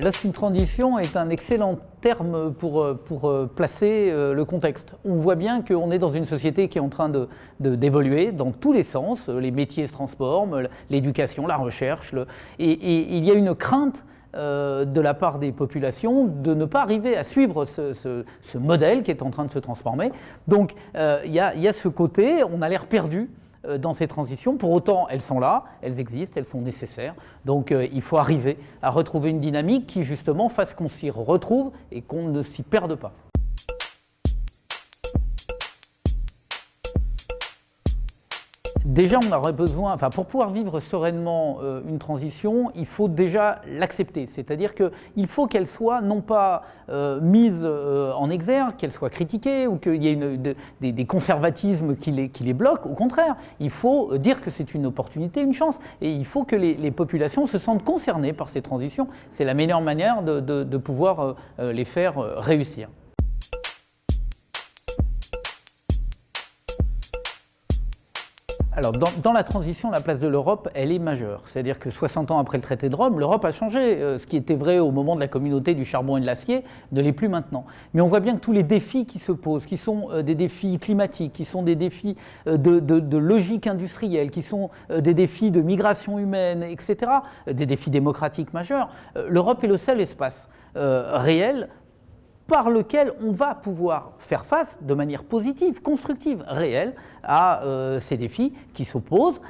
Lost in Transition est un excellent terme pour placer le contexte. On voit bien qu'on est dans une société qui est en train d'évoluer dans tous les sens. Les métiers se transforment, l'éducation, la recherche. Et il y a une crainte de la part des populations de ne pas arriver à suivre ce modèle qui est en train de se transformer. Donc il y a ce côté, on a l'air perdu dans ces transitions. Pour autant, elles sont là, elles existent, elles sont nécessaires. Donc il faut arriver à retrouver une dynamique qui justement fasse qu'on s'y retrouve et qu'on ne s'y perde pas. Déjà, on aurait besoin, pour pouvoir vivre sereinement une transition, il faut déjà l'accepter. C'est-à-dire qu'il faut qu'elle soit non pas mise en exergue, qu'elle soit critiquée ou qu'il y ait des conservatismes qui les bloquent. Au contraire, il faut dire que c'est une opportunité, une chance. Et il faut que les populations se sentent concernées par ces transitions. C'est la meilleure manière de pouvoir les faire réussir. Alors, dans la transition, la place de l'Europe, elle est majeure. C'est-à-dire que 60 ans après le traité de Rome, l'Europe a changé. Ce qui était vrai au moment de la communauté du charbon et de l'acier ne l'est plus maintenant. Mais on voit bien que tous les défis qui se posent, qui sont des défis climatiques, qui sont des défis de logique industrielle, qui sont des défis de migration humaine, etc., des défis démocratiques majeurs, l'Europe est le seul espace réel par lequel on va pouvoir faire face de manière positive, constructive, réelle à ces défis qui s'opposent.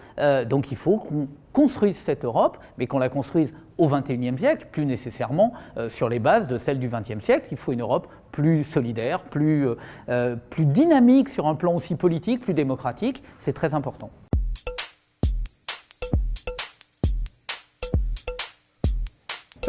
Donc il faut qu'on construise cette Europe, mais qu'on la construise au XXIe siècle, plus nécessairement sur les bases de celle du XXe siècle. Il faut une Europe plus solidaire, plus dynamique sur un plan aussi politique, plus démocratique. C'est très important.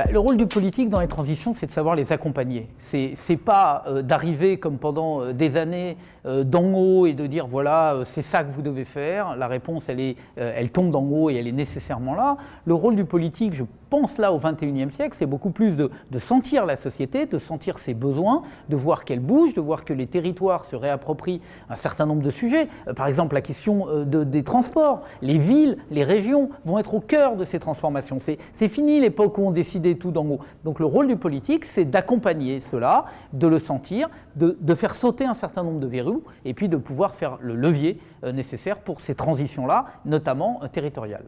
Le rôle du politique dans les transitions, c'est de savoir les accompagner. C'est pas d'arriver comme pendant des années d'en haut et de dire voilà, c'est ça que vous devez faire. La réponse, elle tombe d'en haut et elle est nécessairement là. Le rôle du politique, je pense là au XXIe siècle, c'est beaucoup plus de sentir la société, de sentir ses besoins, de voir qu'elle bouge, de voir que les territoires se réapproprient un certain nombre de sujets. Par exemple, la question des transports. Les villes, les régions vont être au cœur de ces transformations. C'est fini l'époque où on décidait tout d'en haut. Donc le rôle du politique, c'est d'accompagner cela, de le sentir, de faire sauter un certain nombre de verrous et puis de pouvoir faire le levier nécessaire pour ces transitions-là, notamment territoriales.